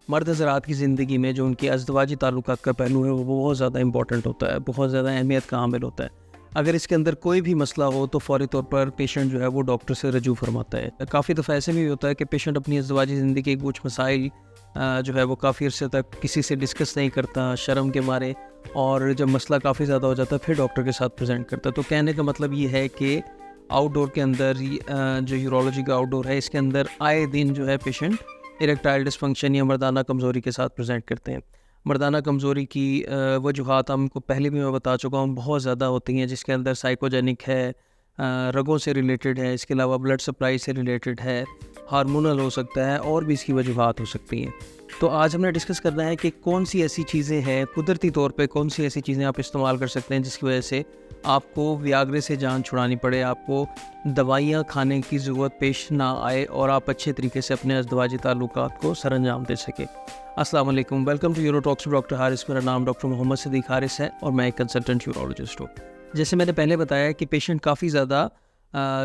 मर्द हज़रात की ज़िंदगी में जो उनकी अज़दवाजी ताल्लुकात का पहलू है वो बहुत ज़्यादा इंपॉर्टेंट होता है, बहुत ज़्यादा अहमियत का हामिल होता है। अगर इसके अंदर कोई भी मसला हो तो फ़ौरी तौर पर पेशेंट जो है वो डॉक्टर से रजू फरमाता है। काफ़ी दफ़ा ऐसे भी होता है कि पेशेंट अपनी अज़दवाजी ज़िंदगी के कुछ मसाइल जो है वो काफ़ी अरसे तक किसी से डिस्कस नहीं करता शर्म के मारे, और जब मसला काफ़ी ज़्यादा हो जाता है फिर डॉक्टर के साथ प्रेजेंट करता है। तो कहने का मतलब ये है कि आउटडोर के अंदर जो यूरोलॉजी का आउटडोर है इसके अंदर आए दिन जो है पेशेंट इरेक्टाइल डिस्फंक्शन या मर्दाना कमज़ोरी के साथ प्रेजेंट करते हैं। मर्दाना कमज़ोरी की वजूहात हमको पहले भी मैं बता चुका हूँ, बहुत ज़्यादा होती हैं, जिसके अंदर साइकोजेनिक है, रगों से रिलेटेड है, इसके अलावा ब्लड सप्लाई से रिलेटेड है, हार्मोनल हो सकता है, और भी इसकी वजूहात हो सकती हैं। तो आज हमने डिस्कस करना है कि कौन सी ऐसी चीज़ें हैं कुदरती तौर पे, कौन सी ऐसी चीज़ें आप इस्तेमाल कर सकते हैं जिसकी वजह से आपको वियाग्रे से जान छुड़ानी पड़े, आपको दवाइयाँ खाने की ज़रूरत पेश ना आए और आप अच्छे तरीके से अपने अज़दवाजी ताल्लुकात को सरअंजाम दे सकें। अस्सलाम वालेकुम, welcome to euro talks doctor Haris. मेरा नाम डॉक्टर मोहम्मद सिद्दीक हारिस है और मैं एक कंसल्टेंट यूरोलॉजिस्ट हूँ। जैसे मैंने पहले बताया कि पेशेंट काफ़ी ज़्यादा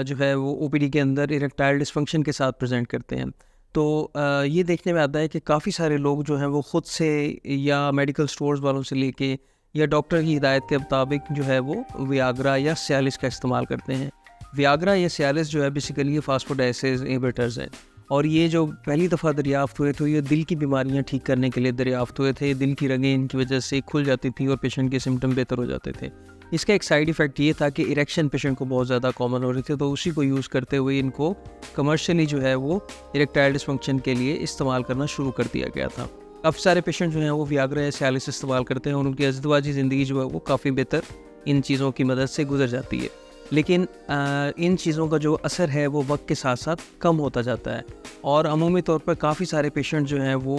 जो है वो ओपीडी के अंदर इरेक्टाइल डिस्फंक्शन के साथ प्रेजेंट करते हैं। तो ये देखने में आता है कि काफ़ी सारे लोग जो हैं वो ख़ुद से या मेडिकल स्टोर्स वालों से लेके या डॉक्टर की हिदायत के मुताबिक जो है वो वियाग्रा या सियालिस का इस्तेमाल करते हैं। वियाग्रा या सियालिस जो है बेसिकली ये फास्फोडाइएस्टेज इनहिबिटर्स हैं, और ये जो पहली दफ़ा दरियाफ़्त हुए थे ये दिल की बीमारियां ठीक करने के लिए दरियाफ़्त हुए थे। दिल की रगें इनकी वजह से खुल जाती थी और पेशेंट के सिम्टम बेहतर हो जाते थे। इसका एक साइड इफ़ेक्ट ये था कि इरेक्शन पेशेंट को बहुत ज़्यादा कॉमन हो रही थी, तो उसी को यूज़ करते हुए इनको कमर्शियली जो है वो इरेक्टाइल डिस्फंक्शन के लिए इस्तेमाल करना शुरू कर दिया गया था। अब सारे पेशेंट जो हैं वो वियाग्रा या सियालिस इस्तेमाल करते हैं और उनकी अज़दवाजी ज़िंदगी जो है वो काफ़ी बेहतर इन चीज़ों की मदद से गुजर जाती है। लेकिन इन चीज़ों का जो असर है वो वक्त के साथ साथ कम होता जाता है, और अमूमी तौर पर काफ़ी सारे पेशेंट जो हैं वो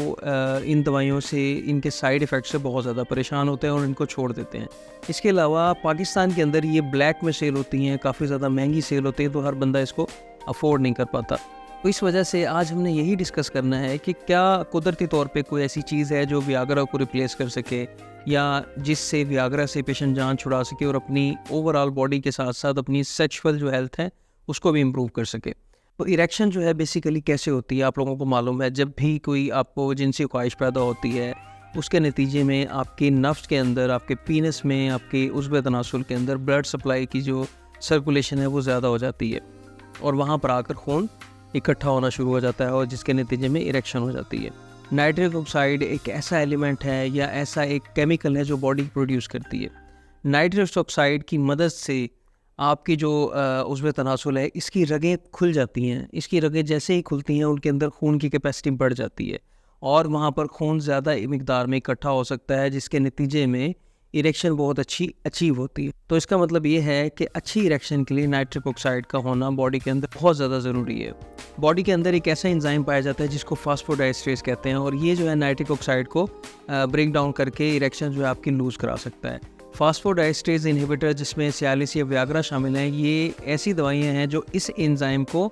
इन दवाइयों से, इनके साइड इफ़ेक्ट से बहुत ज़्यादा परेशान होते हैं और इनको छोड़ देते हैं। इसके अलावा पाकिस्तान के अंदर ये ब्लैक में सेल होती हैं, काफ़ी ज़्यादा महंगी सेल होती है, तो हर बंदा इसको अफोर्ड नहीं कर पाता। तो इस वजह से आज हमने यही डिस्कस करना है कि क्या कुदरती तौर पे कोई ऐसी चीज़ है जो वियाग्रा को रिप्लेस कर सके, या जिससे वियाग्रा से पेशेंट जान छुड़ा सके और अपनी ओवरऑल बॉडी के साथ साथ अपनी सेक्सुअल जो हेल्थ है उसको भी इम्प्रूव कर सके। तो इरेक्शन जो है बेसिकली कैसे होती है, आप लोगों को मालूम है, जब भी कोई आपको जिनसी ख्वाहिश पैदा होती है उसके नतीजे में आपके नफ्स के अंदर, आपके पीनस में, आपके उज़्व तनासुल के अंदर ब्लड सप्लाई की जो सर्कुलेशन है वो ज़्यादा हो जाती है और वहाँ पर आकर खून इकट्ठा होना शुरू हो जाता है और जिसके नतीजे में इरेक्शन हो जाती है। नाइट्रिक ऑक्साइड एक ऐसा एलिमेंट है या ऐसा एक केमिकल है जो बॉडी प्रोड्यूस करती है। नाइट्रिक ऑक्साइड की मदद से आपकी जो उज़्व तनासुल है इसकी रगें खुल जाती हैं। इसकी रगें जैसे ही खुलती हैं उनके अंदर खून की कैपेसिटी बढ़ जाती है और वहाँ पर खून ज़्यादा मिकदार में इकट्ठा हो सकता है, जिसके नतीजे में इरेक्शन बहुत अच्छी अचीव होती है। तो इसका मतलब ये है कि अच्छी इरेक्शन के लिए नाइट्रिक ऑक्साइड का होना बॉडी के अंदर बहुत ज़्यादा ज़रूरी है। बॉडी के अंदर एक ऐसा एंजाइम पाया जाता है जिसको फास्फोडाइएस्टेज कहते हैं, और ये जो है नाइट्रिक ऑक्साइड को ब्रेक डाउन करके इरेक्शन जो है आपकी लूज़ करा सकता है। फास्फोडाइएस्टेज इनहिबिटर जिसमें सियालिस या वियाग्रा शामिल हैं, ये ऐसी दवाइयाँ हैं जो इस एंजाइम को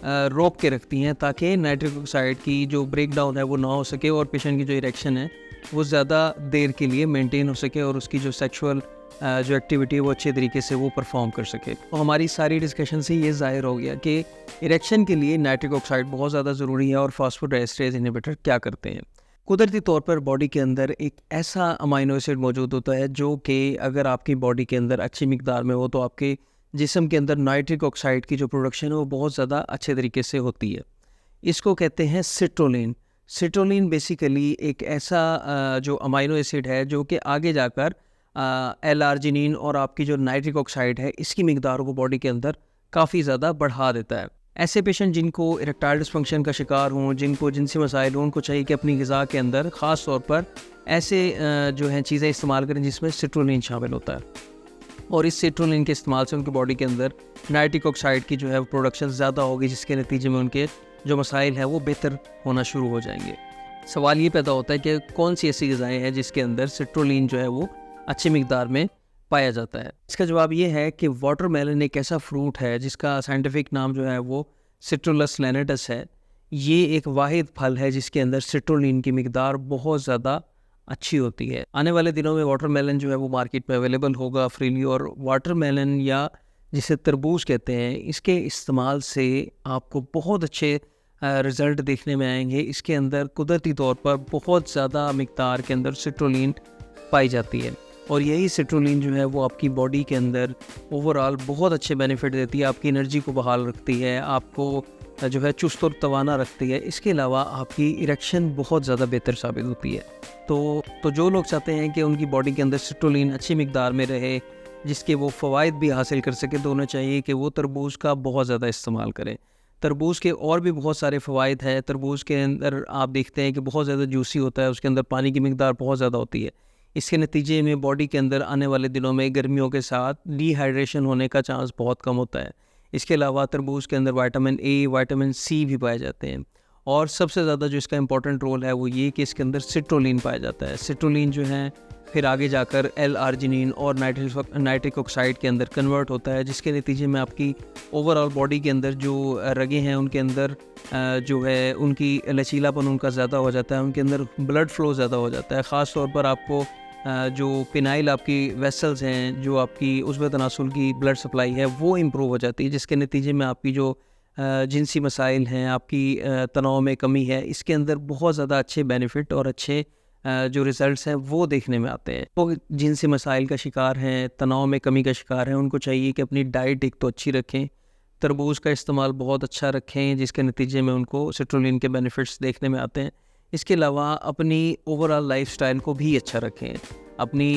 रोक के रखती हैं ताकि नाइट्रिक ऑक्साइड की जो ब्रेक डाउन है वो ना हो सके और पेशेंट की जो इरेक्शन है वो ज़्यादा देर के लिए मेंटेन हो सके और उसकी जो सेक्सुअल जो एक्टिविटी है वो अच्छे तरीके से वो परफॉर्म कर सके। तो हमारी सारी डिस्कशन से ये ज़ाहिर हो गया कि इरेक्शन के लिए नाइट्रिक ऑक्साइड बहुत ज़्यादा ज़रूरी है और फास्फोडाइएस्टेज इनहिबिटर क्या करते हैं। कुदरती तौर पर बॉडी के अंदर एक ऐसा अमाइनो एसिड मौजूद होता है जो कि अगर आपकी बॉडी के अंदर अच्छी मिकदार में हो तो आपके जिस्म के अंदर नाइट्रिक ऑक्साइड की जो प्रोडक्शन है वो बहुत ज़्यादा अच्छे तरीके से होती है। इसको कहते हैं सिट्रोलिन। सिट्रोलिन बेसिकली एक ऐसा जो अमाइनो एसिड है जो कि आगे जाकर एल-आर्जिनिन और आपकी जो नाइट्रिक ऑक्साइड है इसकी मिकदार को बॉडी के अंदर काफ़ी ज़्यादा बढ़ा देता है। ऐसे पेशेंट जिनको इरेक्टाइल डिस्फंक्शन का शिकार हों, जिनको जिनसी मसाइल हों, उनको चाहिए कि अपनी ग़िज़ा के अंदर ख़ास तौर पर ऐसे जो हैं चीज़ें इस्तेमाल करें जिसमें सिट्रोलिन शामिल होता है, और इस सिट्रोलिन के इस्तेमाल से उनकी बॉडी के अंदर नाइट्रिक ऑक्साइड की जो है प्रोडक्शन ज़्यादा होगी, जिसके नतीजे में उनके जो मसाइल हैं वो बेहतर होना शुरू हो जाएंगे। सवाल ये पैदा होता है कि कौन सी ऐसी ग़िज़ाएँ हैं जिसके अंदर सिट्रोलिन जो है वो अच्छी मिकदार में पाया जाता है। इसका जवाब ये है कि वाटरमेलन एक ऐसा फ्रूट है जिसका साइंटिफिक नाम जो है वो सिट्रुलस लैनेटस है। ये एक वाहिद फल है जिसके अंदर सिट्रोलिन की मिकदार बहुत ज़्यादा अच्छी होती है। आने वाले दिनों में वाटरमेलन जो है वो मार्केट में अवेलेबल होगा फ्रीली, और वाटरमेलन या जिसे तरबूज कहते हैं इसके इस्तेमाल से आपको बहुत अच्छे रिज़ल्ट देखने में आएंगे। इसके अंदर कुदरती तौर पर बहुत ज़्यादा मिक़दार के अंदर सिट्रुलिन पाई जाती है और यही सिट्रुलिन जो है वो आपकी बॉडी के अंदर ओवरऑल बहुत अच्छे बेनिफिट देती है, आपकी एनर्जी को बहाल रखती है, आपको जो है चुस्त और तवाना रखती है। इसके अलावा आपकी इरेक्शन बहुत ज़्यादा बेहतर साबित होती है। तो जो लोग चाहते हैं कि उनकी बॉडी के अंदर सिट्रुलिन अच्छी मिक़दार में रहे, जिसके वो फ़वाइद भी हासिल कर सकें, तो उन्हें चाहिए कि वो तरबूज का बहुत ज़्यादा इस्तेमाल करें। तरबूज के और भी बहुत सारे फ़वाइद हैं। तरबूज के अंदर आप देखते हैं कि बहुत ज़्यादा जूसी होता है, उसके अंदर पानी की मिक़दार बहुत ज़्यादा होती है। इसके नतीजे में बॉडी के अंदर आने वाले दिनों में गर्मियों के साथ डिहाइड्रेशन होने का चांस बहुत कम होता है। इसके अलावा तरबूज के अंदर विटामिन ए, विटामिन सी भी पाए जाते हैं और सबसे ज़्यादा जो इसका इम्पोर्टेंट रोल है वो ये कि इसके अंदर सिट्रुलिन पाया जाता है। सिट्रुलिन जो है फिर आगे जाकर एल-आर्जिनिन और नाइट्रिक ऑक्साइड के अंदर कन्वर्ट होता है, जिसके नतीजे में आपकी ओवरऑल बॉडी के अंदर जो रगें हैं उनके अंदर जो है उनकी लचीलापन उनका ज़्यादा हो जाता है, उनके अंदर ब्लड फ्लो ज़्यादा हो जाता है। ख़ास तौर पर आपको जो पिनाइल आपकी वेसल्स हैं, जो आपकी उज़्व तनासुल की ब्लड सप्लाई है वो इम्प्रूव हो जाती है, जिसके नतीजे में आपकी जो जिनसी मसाइल हैं, आपकी तनाव में कमी है, इसके अंदर बहुत ज़्यादा अच्छे बेनिफिट और अच्छे जो रिज़ल्ट्स हैं वो देखने में आते हैं। तो जिनसी मसाइल का शिकार हैं, तनाव में कमी का शिकार हैं, उनको चाहिए कि अपनी डाइट एक तो अच्छी रखें, तरबूज का इस्तेमाल बहुत अच्छा रखें, जिसके नतीजे में उनको सिट्रुलिन के बेनिफिट्स देखने में आते हैं। इसके अलावा अपनी ओवरऑल लाइफ़स्टाइल को भी अच्छा रखें, अपनी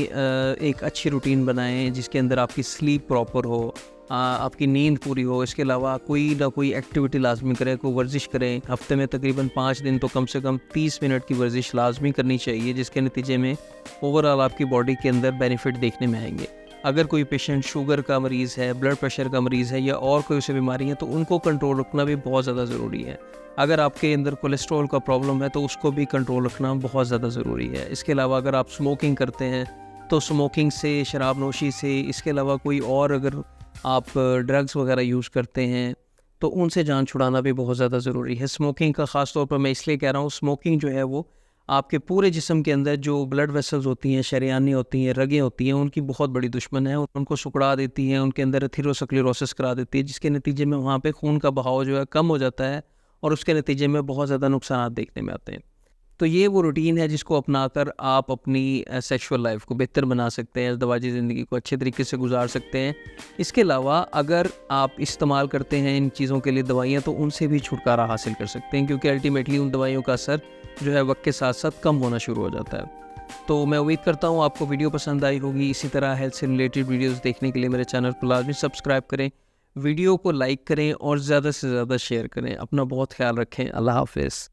एक अच्छी रूटीन बनाएँ जिसके अंदर आपकी स्लीप प्रॉपर हो, आपकी नींद पूरी हो। इसके अलावा कोई ना कोई एक्टिविटी लाज़मी करें, कोई वर्जिश करें। हफ़्ते में तकरीबन 5 दिन तो कम से कम 30 मिनट की वर्जिश लाज़मी करनी चाहिए, जिसके नतीजे में ओवरऑल आपकी बॉडी के अंदर बेनिफिट देखने में आएंगे। अगर कोई पेशेंट शुगर का मरीज़ है, ब्लड प्रेशर का मरीज़ है या और कोई उसे बीमारी है, तो उनको कंट्रोल रखना भी बहुत ज़्यादा ज़रूरी है। अगर आपके अंदर कोलेस्ट्रॉल का प्रॉब्लम है तो उसको भी कंट्रोल रखना बहुत ज़्यादा ज़रूरी है। इसके अलावा अगर आप स्मोकिंग करते हैं तो स्मोकिंग से, शराब नोशी से, इसके अलावा कोई और अगर आप ड्रग्स वगैरह यूज़ करते हैं तो उनसे जान छुड़ाना भी बहुत ज़्यादा ज़रूरी है। स्मोकिंग का ख़ास तौर पर मैं इसलिए कह रहा हूँ, स्मोकिंग जो है वो आपके पूरे जिस्म के अंदर जो ब्लड वेसल्स होती हैं, शरेयानें होती हैं, रगें होती हैं, उनकी बहुत बड़ी दुश्मन है। उनको सिकुड़ा देती हैं, उनके अंदर एथेरोस्क्लेरोसिस करा देती है, जिसके नतीजे में वहाँ पे खून का बहाव जो है कम हो जाता है और उसके नतीजे में बहुत ज़्यादा नुकसान देखने में आते हैं। तो ये वो रूटीन है जिसको अपनाकर आप अपनी सेक्सुअल लाइफ को बेहतर बना सकते हैं, अज़दवाजी ज़िंदगी को अच्छे तरीके से गुजार सकते हैं। इसके अलावा अगर आप इस्तेमाल करते हैं इन चीज़ों के लिए दवाइयाँ, तो उनसे भी छुटकारा हासिल कर सकते हैं, क्योंकि अल्टीमेटली उन दवाइयों का असर जो है वक्त के साथ साथ कम होना शुरू हो जाता है। तो मैं उम्मीद करता हूँ आपको वीडियो पसंद आई होगी। इसी तरह हेल्थ से रिलेटेड वीडियोज़ देखने के लिए मेरे चैनल को लाजमी सब्सक्राइब करें, वीडियो को लाइक करें और ज़्यादा से ज़्यादा शेयर करें। अपना बहुत ख्याल रखें। अल्लाह हाफ़िज़।